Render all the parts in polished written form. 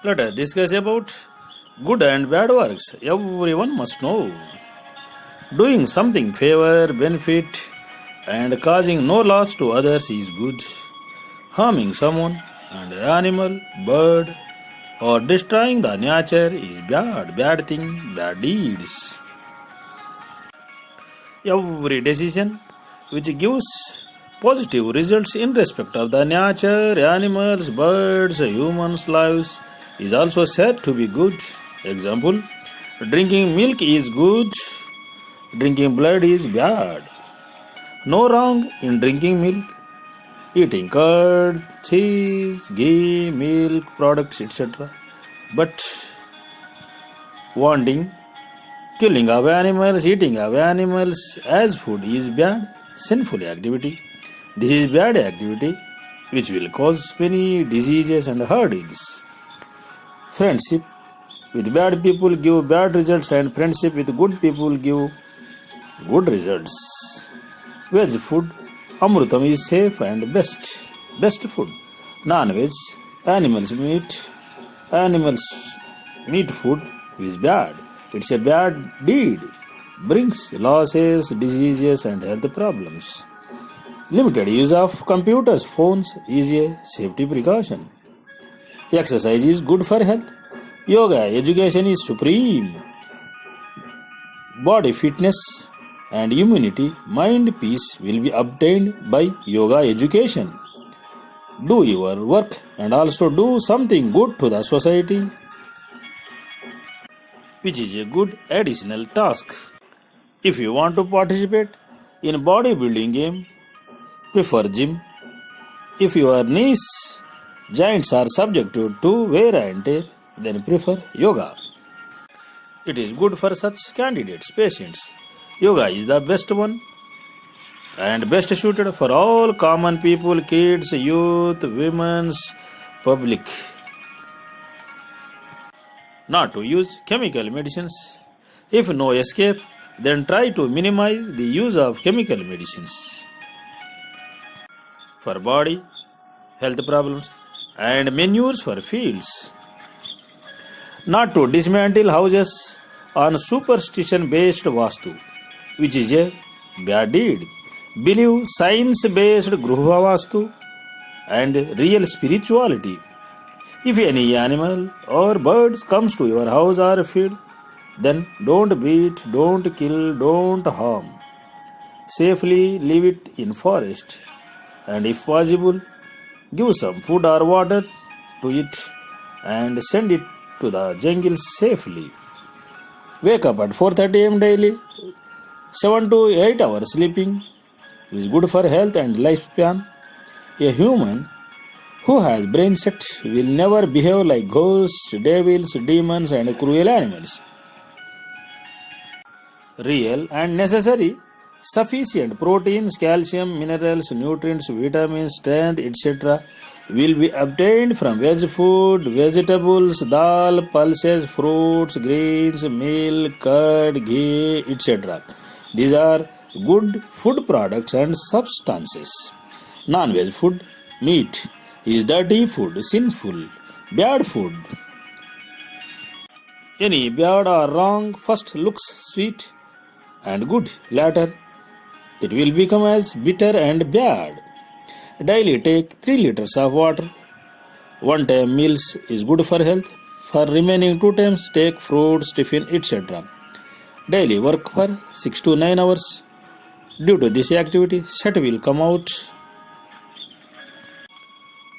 Let us discuss about good and bad works. Everyone must know. Doing something favor, benefit, and causing no loss to others is good. Harming someone, an animal, bird, or destroying the nature is bad. Bad thing, bad deeds. Every decision which gives positive results in respect of the nature, animals, birds, humans' lives is also said to be good. Example, drinking milk is good, drinking blood is bad. No wrong in drinking milk, eating curd, cheese, ghee, milk products, etc. But wanting, killing of animals, eating of animals as food is bad, sinful activity. This is bad activity which will cause many diseases and hurdles. Friendship with bad people give bad results and friendship with good people give good results. Veg food, amrutam is safe and best food. Non-veg, animals meat food is bad. It's a bad deed, brings losses, diseases and health problems. Limited use of computers, phones is a safety precaution. Exercise is good for health. Yoga education is supreme. Body fitness and immunity, mind peace will be obtained by yoga education. Do your work and also do something good to the society, which is a good additional task. If you want to participate in bodybuilding game, prefer gym. If your knees, joints are subjected to wear and tear, then prefer yoga. It is good for such candidates, patients. Yoga is the best one and best suited for all common people, kids, youth, women's, public. Not to use chemical medicines. If no escape, then try to minimize the use of chemical medicines. For body, health problems, and manures for fields. Not to dismantle houses on superstition based vastu, which is a bad deed. Believe science based gruha vastu and real spirituality. If any animal or birds comes to your house or field, then don't beat, don't kill, don't harm. Safely leave it in forest, and if possible, give some food or water to it and send it to the jungle safely. Wake up at 4:30 am daily. 7 to 8 hours sleeping is good for health and lifespan. A human who has brain set will never behave like ghosts, devils, demons and cruel animals. Real and necessary sufficient proteins, calcium, minerals, nutrients, vitamins, strength, etc. will be obtained from veg food, vegetables, dal, pulses, fruits, greens, milk, curd, ghee, etc. These are good food products and substances. Non-veg food, meat, is dirty food, sinful, bad food. Any bad or wrong first looks sweet and good, later it will become as bitter and bad. Daily take 3 liters of water. 1 time meals is good for health. For remaining 2 times take fruits, tiffin, etc. Daily work for 6 to 9 hours. Due to this activity, sweat will come out.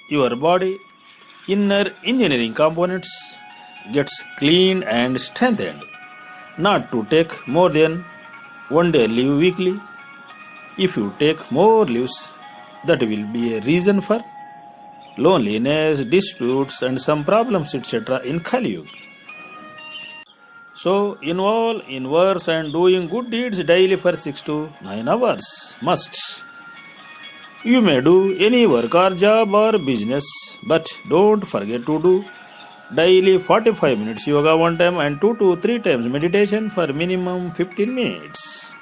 Your body inner engineering components gets cleaned and strengthened. Not to take more than 1 day leave weekly. If you take more leaves, that will be a reason for loneliness, disputes and some problems etc. in Kali Yuga. So involve in works and doing good deeds daily for 6 to 9 hours. Must. You may do any work or job or business, but don't forget to do daily 45 minutes yoga 1 time and 2 to 3 times meditation for minimum 15 minutes.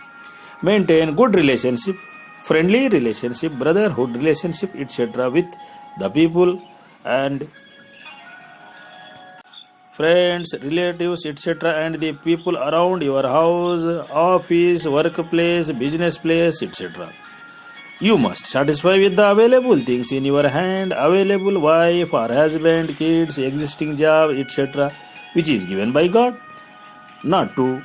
Maintain good relationship, friendly relationship, brotherhood relationship, etc. with the people and friends, relatives, etc., and the people around your house, office, workplace, business place, etc. You must satisfy with the available things in your hand, available wife or husband, kids, existing job, etc., which is given by God, not to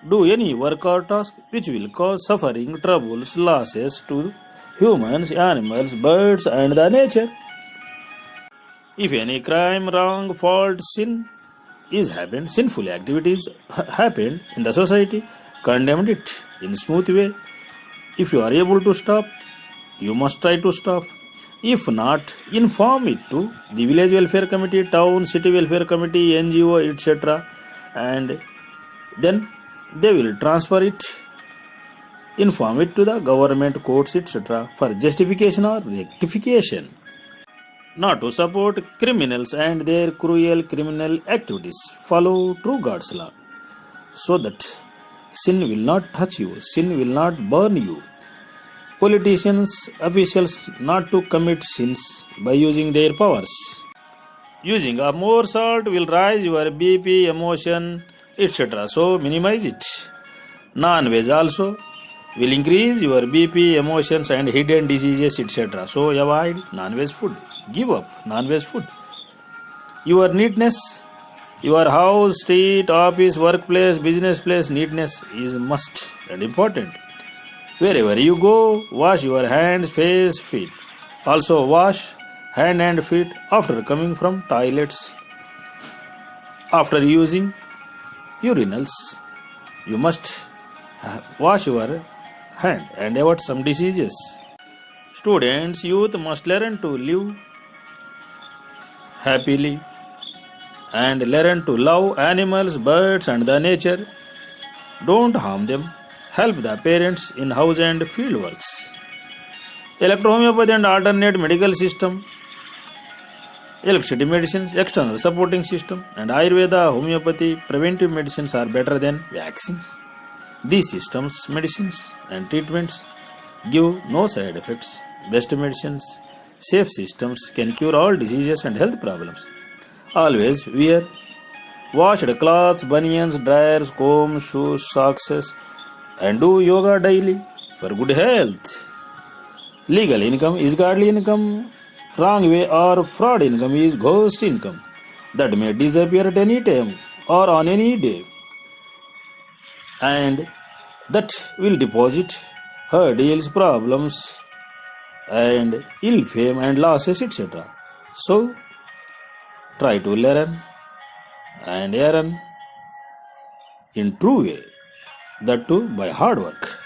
do any work or task which will cause suffering, troubles, losses to humans, animals, birds, and the nature. If any crime, wrong, fault, sin is happened, sinful activities happened in the society, condemn it in smooth way. If you are able to stop, you must try to stop. If not, inform it to the village welfare committee, town, city welfare committee, NGO, etc. And then they will transfer it, inform it to the government, courts, etc. for justification or rectification. Not to support criminals and their cruel criminal activities. Follow true God's law so that sin will not touch you, sin will not burn you. Politicians, officials not to commit sins by using their powers. Using of more salt will rise your BP, emotion, etc. So minimize it. Non-veg also will increase your BP, emotions and hidden diseases, etc. So avoid non-veg food. Give up non-veg food. Your neatness, your house, street, office, workplace, business place, neatness is must and important. Wherever you go, wash your hands, face, feet. Also wash hand and feet after coming from toilets. After using urinals, you must wash your hand and avoid some diseases. Students, youth must learn to live happily and learn to love animals, birds and the nature. Don't harm them. Help the parents in house and field works. Electrohomeopathy and alternate medical system, electricity medicines, external supporting system, and Ayurveda, homeopathy, preventive medicines are better than vaccines. These systems, medicines, and treatments give no side effects. Best medicines, safe systems can cure all diseases and health problems. Always wear washed cloths, bunions, dryers, combs, shoes, socks, and do yoga daily for good health. Legal income is godly income. Wrong way or fraud income is ghost income that may disappear at any time or on any day, and that will deposit hurdles, problems, and ill fame and losses, etc. So, try to learn and earn in true way, that too by hard work.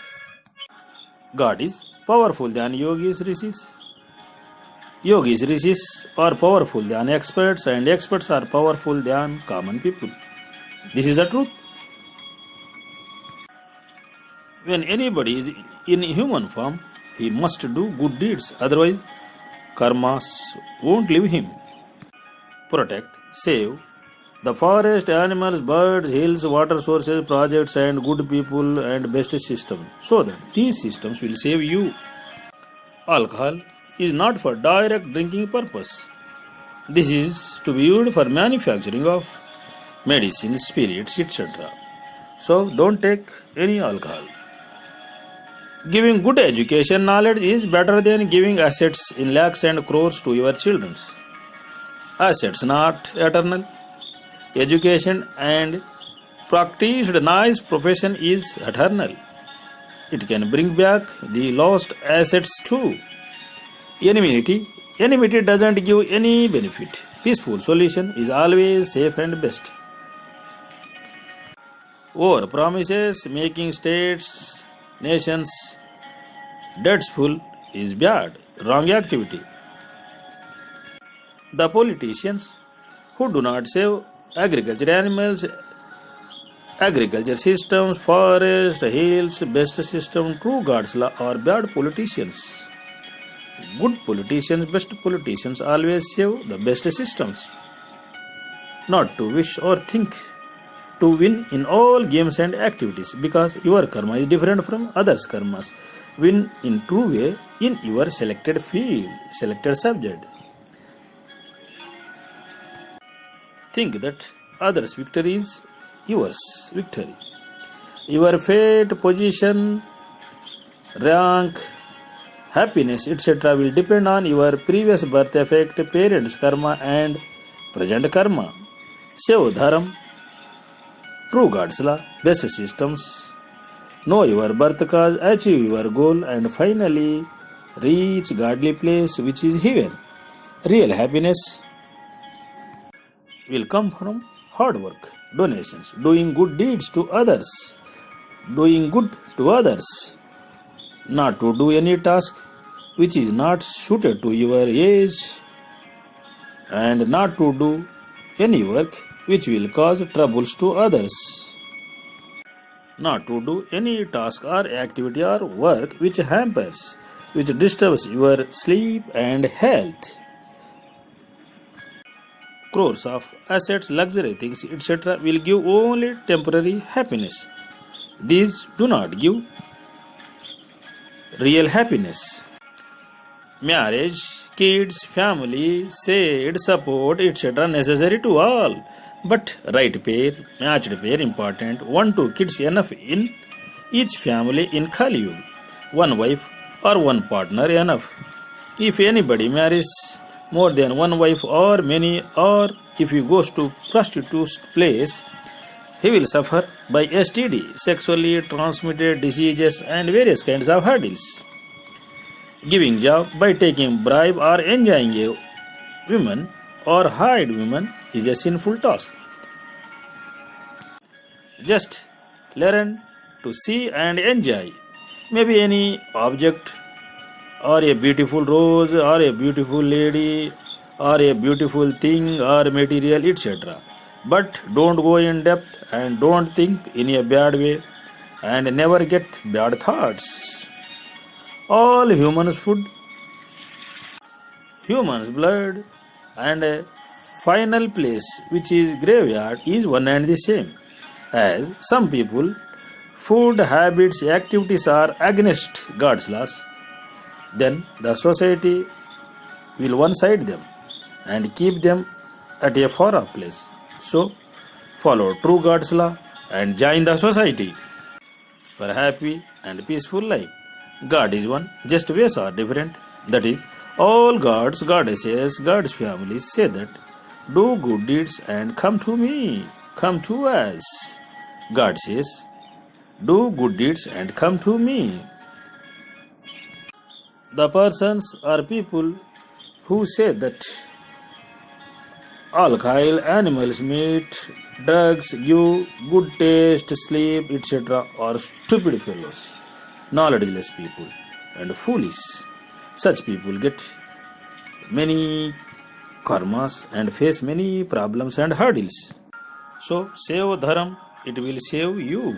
God is powerful than yogis, rishis. Yogis, rishis are powerful than experts, and experts are powerful than common people. This is the truth. When anybody is in human form, he must do good deeds, otherwise karmas won't leave him. Protect, save the forest, animals, birds, hills, water sources, projects and good people and best system, so that these systems will save you. Alcohol is not for direct drinking purpose. This is to be used for manufacturing of medicine, spirits, etc. So don't take any alcohol. Giving good education knowledge is better than giving assets in lakhs and crores to your children. Assets not eternal. Education and practiced nice profession is eternal. It can bring back the lost assets too. Enmity doesn't give any benefit. Peaceful solution is always safe and best. Over promises, making states, nations debtful is bad, wrong activity. The politicians who do not save agriculture, animals, agriculture systems, forest, hills, best system, true God's law are bad politicians. Good politicians, best politicians always save the best systems. Not to wish or think to win in all games and activities, because your karma is different from others' karmas. Win in true way in your selected field, selected subject. Think that others' victory is yours victory. Your fate, position, rank, happiness, etc. will depend on your previous birth effect, parents' karma, and present karma. Save dharma, true God's law, basic systems. Know your birth cause, achieve your goal, and finally reach godly place which is heaven. Real happiness will come from hard work, donations, doing good deeds to others, doing good to others, not to do any task which is not suited to your age, and not to do any work which will cause troubles to others, not to do any task or activity or work which hampers, which disturbs your sleep and health. Crores of assets, luxury things, etc. will give only temporary happiness. These do not give real happiness. Marriage, kids, family, shade, support, etc. necessary to all. But right pair, matched pair important. 1-2 kids enough in each family in Kali Yuga. One wife or one partner enough. If anybody marries more than one wife or many, or if he goes to prostitute's place, he will suffer by STD, sexually transmitted diseases, and various kinds of hurdles. Giving job by taking bribe or enjoying a woman or hide women is a sinful task. Just learn to see and enjoy. Maybe any object, or a beautiful rose, or a beautiful lady, or a beautiful thing, or material, etc. But don't go in depth and don't think in a bad way and never get bad thoughts. All humans' food, humans' blood, and a final place which is graveyard is one and the same. As some people, food habits, activities are against God's laws, then the society will one-side them and keep them at a far-off place. So, follow true God's law and join the society for a happy and peaceful life. God is one, just ways are different. That is, all gods, goddesses, God's families say that, do good deeds and come to me, come to us. God says, do good deeds and come to me. The persons or people who say that alcohol, animals, meat, drugs give good taste, sleep, etc. are stupid fellows, knowledgeless people, and foolish. Such people get many karmas and face many problems and hurdles. So, save dharma, it will save you.